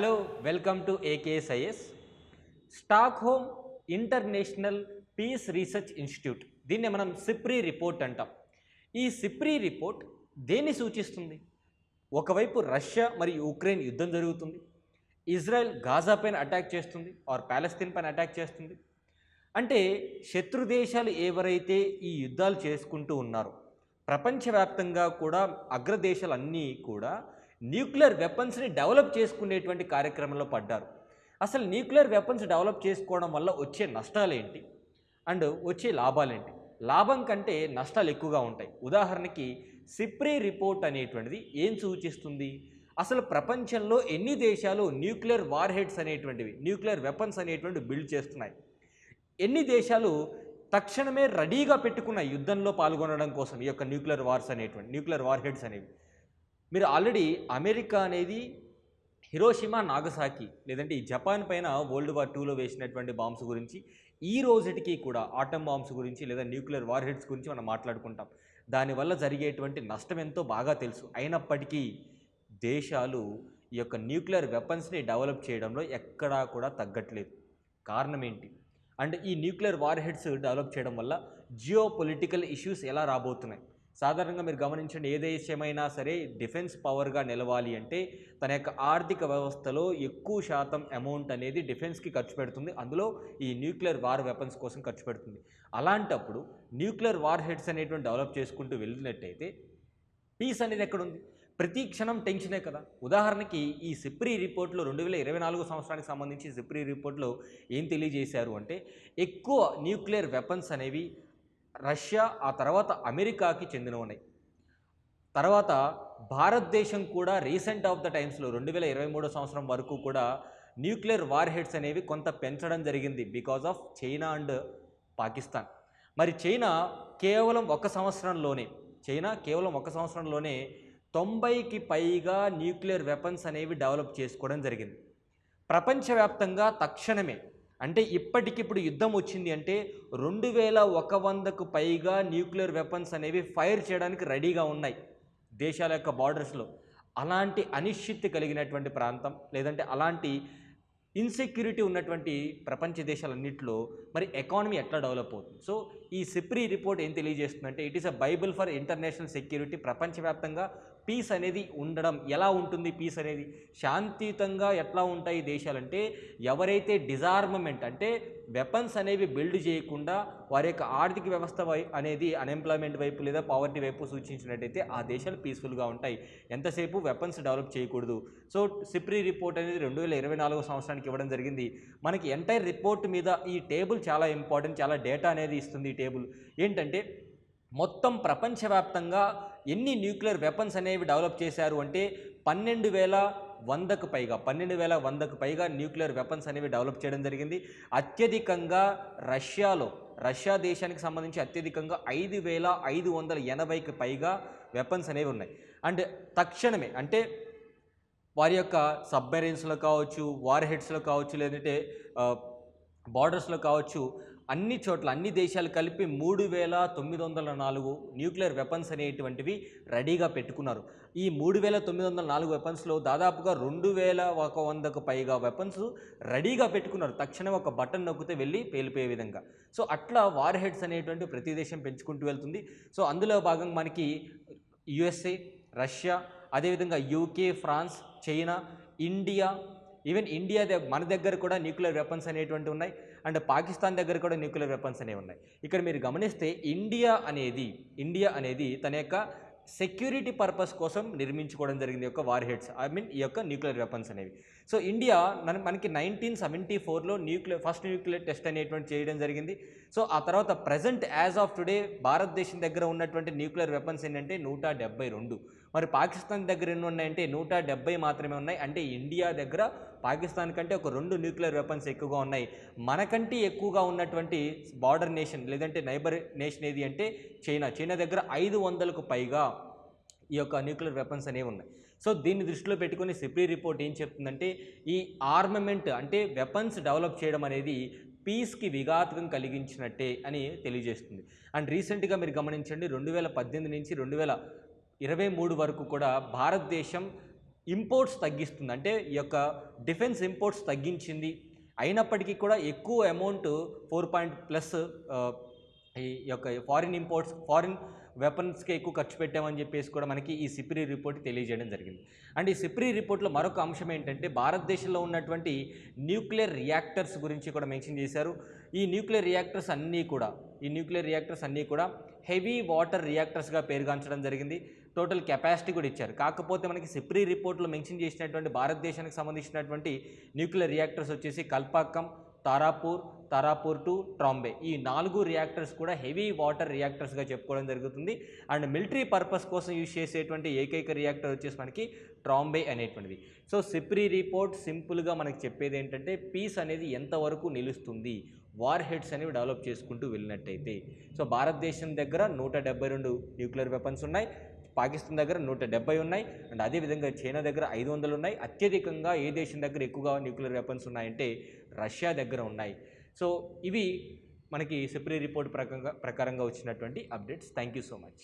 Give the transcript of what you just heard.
Hello welcome to AKSIS. Stockholm International Peace Research Institute, దీన్ని మనం SIPRI report అంటాం. ఈ సిప్రీ రిపోర్ట్ దేన్ని సూచిస్తుంది? ఒకవైపు రష్యా మరియు ఉక్రెయిన్ యుద్ధం జరుగుతుంది, ఇజ్రాయెల్ గాజా పైన అటాక్ చేస్తుంది ఆర్ ప్యాలెస్తీన్ పైన అటాక్ చేస్తుంది. అంటే శత్రు దేశాలు ఎవరైతే ఈ యుద్ధాలు చేసుకుంటూ ఉన్నారో ప్రపంచవ్యాప్తంగా కూడా అగ్రదేశాలన్నీ కూడా న్యూక్లియర్ వెపన్స్ని డెవలప్ చేసుకునేటువంటి కార్యక్రమంలో పడ్డారు. అసలు న్యూక్లియర్ వెపన్స్ డెవలప్ చేసుకోవడం వల్ల వచ్చే నష్టాలు ఏంటి అండ్ వచ్చే లాభాలేంటి? లాభం కంటే నష్టాలు ఎక్కువగా ఉంటాయి. ఉదాహరణకి సిప్రీ రిపోర్ట్ అనేటువంటిది ఏం సూచిస్తుంది? అసలు ప్రపంచంలో ఎన్ని దేశాలు న్యూక్లియర్ వార్ హెడ్స్ అనేటువంటివి, న్యూక్లియర్ వెపన్స్ అనేటువంటివి బిల్డ్ చేస్తున్నాయి, ఎన్ని దేశాలు తక్షణమే రెడీగా పెట్టుకున్న యుద్ధంలో పాల్గొనడం కోసం ఈ యొక్క న్యూక్లియర్ వార్ హెడ్స్ అనేవి. మీరు ఆల్రెడీ అమెరికా అనేది హిరోషిమా నాగసాకి లేదంటే ఈ జపాన్ పైన వరల్డ్ వార్ 2లో వేసినటువంటి బాంబ్స్ గురించి, ఈ రోజుటికి కూడా ఆటమ్ బాంబ్స్ గురించి లేదా న్యూక్లియర్ వార్ హెడ్స్ గురించి మనం మాట్లాడుకుంటాం. దానివల్ల జరిగేటువంటి నష్టం ఎంతో బాగా తెలుసు. అయినప్పటికీ దేశాలు ఈ యొక్క న్యూక్లియర్ వెపన్స్ని డెవలప్ చేయడంలో ఎక్కడా కూడా తగ్గట్లేదు. కారణం ఏంటి? అండ్ ఈ న్యూక్లియర్ వార్ హెడ్స్ డెవలప్ చేయడం వల్ల జియో పొలిటికల్ ఇష్యూస్ ఎలా రాబోతున్నాయి? సాధారణంగా మీరు గమనించండి, ఏ దేశమైనా సరే డిఫెన్స్ పవర్గా నిలవాలి అంటే తన యొక్క ఆర్థిక వ్యవస్థలో ఎక్కువ శాతం అమౌంట్ అనేది డిఫెన్స్కి ఖర్చు పెడుతుంది. అందులో ఈ న్యూక్లియర్ వార్ వెపన్స్ కోసం ఖర్చు పెడుతుంది. అలాంటప్పుడు న్యూక్లియర్ వార్ హెడ్స్ అనేటువంటి డెవలప్ చేసుకుంటూ వెళ్ళినట్టయితే పీస్ అనేది ఎక్కడుంది? ప్రతి క్షణం టెన్షనే కదా. ఉదాహరణకి ఈ సిప్రీ రిపోర్ట్లో 2024 సంవత్సరానికి సంబంధించి సిప్రీ రిపోర్ట్లో ఏం తెలియజేశారు అంటే, ఎక్కువ న్యూక్లియర్ వెపన్స్ అనేవి రష్యా, ఆ తర్వాత అమెరికాకి చెందినవి ఉన్నాయి. తర్వాత భారతదేశం కూడా రీసెంట్ ఆఫ్ ద టైమ్స్లో 2023 సంవత్సరం వరకు కూడా న్యూక్లియర్ వార్ హెడ్స్ అనేవి కొంత పెంచడం జరిగింది because of China and Pakistan. మరి చైనా కేవలం ఒక సంవత్సరంలోనే 90కి పైగా న్యూక్లియర్ వెపన్స్ అనేవి డెవలప్ చేసుకోవడం జరిగింది. ప్రపంచవ్యాప్తంగా తక్షణమే అంటే ఇప్పటికిప్పుడు యుద్ధం వచ్చింది అంటే 2100కు పైగా న్యూక్లియర్ వెపన్స్ అనేవి ఫైర్ చేయడానికి రెడీగా ఉన్నాయి దేశాల యొక్క బార్డర్స్లో. అలాంటి అనిశ్చితి కలిగినటువంటి ప్రాంతం లేదంటే అలాంటి ఇన్సెక్యూరిటీ ఉన్నటువంటి ప్రపంచ దేశాలన్నింటిలో మరి ఎకానమీ ఎట్లా డెవలప్ అవుతుంది? సో ఈ సిప్రీ రిపోర్ట్ ఏం తెలియజేస్తుందంటే, it is a bible for international security. ప్రపంచవ్యాప్తంగా పీస్ అనేది ఉండడం ఎలా ఉంటుంది? పీస్ అనేది శాంతియుతంగా ఎట్లా ఉంటాయి దేశాలంటే, ఎవరైతే డిజార్మమెంట్ అంటే వెపన్స్ అనేవి బిల్డ్ చేయకుండా వారి యొక్క ఆర్థిక వ్యవస్థ అనేది అన్ఎంప్లాయ్మెంట్ వైపు లేదా పావర్టీ వైపు సూచించినట్టయితే ఆ దేశాలు పీస్ఫుల్గా ఉంటాయి. ఎంతసేపు వెపన్స్ డెవలప్ చేయకూడదు. సో సిప్రీ రిపోర్ట్ అనేది 2024 సంవత్సరానికి ఇవ్వడం జరిగింది. మనకి ఎంటైర్ రిపోర్ట్ మీద ఈ టేబుల్ చాలా ఇంపార్టెంట్, చాలా డేటా అనేది ఇస్తుంది. ఈ టేబుల్ ఏంటంటే మొత్తం ప్రపంచవ్యాప్తంగా ఎన్ని న్యూక్లియర్ వెపన్స్ అనేవి డెవలప్ చేశారు అంటే 12,100కు పైగా న్యూక్లియర్ వెపన్స్ అనేవి డెవలప్ చేయడం జరిగింది. అత్యధికంగా రష్యా దేశానికి సంబంధించి అత్యధికంగా 5,580కి పైగా వెపన్స్ అనేవి ఉన్నాయి. అండ్ తక్షణమే అంటే వారి యొక్క సబ్మెరైన్స్లో కావచ్చు, వార్ హెడ్స్లో కావచ్చు, లేదంటే బార్డర్స్లో కావచ్చు, అన్ని చోట్ల అన్ని దేశాలు కలిపి 3,904 న్యూక్లియర్ వెపన్స్ అనేటువంటివి రెడీగా పెట్టుకున్నారు. ఈ 3,904 వెపన్స్లో దాదాపుగా 2,100కు పైగా వెపన్స్ రెడీగా పెట్టుకున్నారు. తక్షణం ఒక బటన్ నొక్కితే వెళ్ళి పేలిపోయే విధంగా. సో అట్లా వార్ హెడ్స్ అనేటువంటి ప్రతి దేశం పెంచుకుంటూ వెళ్తుంది. సో అందులో భాగంగా మనకి యుఎస్ఏ, రష్యా, అదేవిధంగా UK, France, China, India, even మన దగ్గర కూడా న్యూక్లియర్ వెపన్స్ అనేటువంటి ఉన్నాయి. అండ్ పాకిస్తాన్ దగ్గర కూడా న్యూక్లియర్ వెపన్స్ అనేవి ఉన్నాయి. ఇక్కడ మీరు గమనిస్తే ఇండియా అనేది తన యొక్క సెక్యూరిటీ పర్పస్ కోసం నిర్మించుకోవడం జరిగింది ఈ యొక్క వార్ హెడ్స్, ఈ యొక్క న్యూక్లియర్ వెపన్స్ అనేవి. సో ఇండియా మనకి 1974లో ఫస్ట్ న్యూక్లియర్ టెస్ట్ అనేటువంటి చేయడం జరిగింది. సో ఆ తర్వాత ప్రజెంట్ యాజ్ ఆఫ్ టుడే భారతదేశం దగ్గర ఉన్నటువంటి న్యూక్లియర్ వెపన్స్ ఏంటంటే 172. మరి పాకిస్తాన్ దగ్గర ఎన్ని ఉన్నాయంటే 170 మాత్రమే ఉన్నాయి. అంటే ఇండియా దగ్గర పాకిస్తాన్ కంటే ఒక 2 న్యూక్లియర్ వెపన్స్ ఎక్కువగా ఉన్నాయి. మనకంటే ఎక్కువగా ఉన్నటువంటి బార్డర్ నేషన్ లేదంటే నైబర్ నేషన్ ఏది అంటే చైనా దగ్గర 500కు పైగా ఈ యొక్క న్యూక్లియర్ వెపన్స్ అనేవి ఉన్నాయి. సో దీన్ని దృష్టిలో పెట్టుకుని సిప్రీ రిపోర్ట్ ఏం చెప్తుందంటే, ఈ ఆర్మమెంట్ అంటే వెపన్స్ డెవలప్ చేయడం అనేది పీస్కి విఘాతం కలిగించినట్టే అని తెలియజేస్తుంది. అండ్ రీసెంట్గా మీరు గమనించండి, 2018 నుంచి 2023 వరకు కూడా భారతదేశం ఇంపోర్ట్స్ తగ్గిస్తుంది, అంటే ఈ యొక్క డిఫెన్స్ ఇంపోర్ట్స్ తగ్గించింది. అయినప్పటికీ కూడా ఎక్కువ అమౌంట్ 4+ ఈ యొక్క ఫారిన్ వెపన్స్కి ఎక్కువ ఖర్చు పెట్టామని చెప్పేసి కూడా మనకి ఈ సిప్రీ రిపోర్ట్ తెలియజేయడం జరిగింది. అండ్ ఈ సిప్రీ రిపోర్ట్లో మరొక అంశం ఏంటంటే భారతదేశంలో ఉన్నటువంటి న్యూక్లియర్ రియాక్టర్స్ గురించి కూడా మెన్షన్ చేశారు. ఈ న్యూక్లియర్ రియాక్టర్స్ అన్నీ కూడా హెవీ వాటర్ రియాక్టర్స్గా పేరుగాంచడం జరిగింది. టోటల్ కెపాసిటీ కూడా ఇచ్చారు. కాకపోతే మనకి సిప్రీ రిపోర్ట్లో మెన్షన్ చేసినటువంటి భారతదేశానికి సంబంధించినటువంటి న్యూక్లియర్ రియాక్టర్స్ వచ్చేసి కల్పాకం, తారాపూర్ టు ట్రాంబే, ఈ 4 రియాక్టర్స్ కూడా హెవీ వాటర్ రియాక్టర్స్గా చెప్పుకోవడం జరుగుతుంది. అండ్ మిలిటరీ పర్పస్ కోసం యూజ్ చేసేటువంటి ఏకైక రియాక్టర్ వచ్చేసి మనకి ట్రాంబే అనేటువంటిది. సో సిప్రీ రిపోర్ట్ సింపుల్గా మనకి చెప్పేది ఏంటంటే పీస్ అనేది ఎంతవరకు నిలుస్తుంది వార్ హెడ్స్ అనేవి డెవలప్ చేసుకుంటూ వెళ్ళినట్టయితే. సో భారతదేశం దగ్గర 172 న్యూక్లియర్ వెపన్స్ ఉన్నాయి, పాకిస్తాన్ దగ్గర 170 ఉన్నాయి, అండ్ అదేవిధంగా చైనా దగ్గర 500 ఉన్నాయి. అత్యధికంగా ఏ దేశం దగ్గర ఎక్కువగా న్యూక్లియర్ వెపన్స్ ఉన్నాయంటే రష్యా దగ్గర ఉన్నాయి. సో ఇవి మనకి సిప్రీ రిపోర్ట్ ప్రకారంగా వచ్చినటువంటి updates. Thank you so much.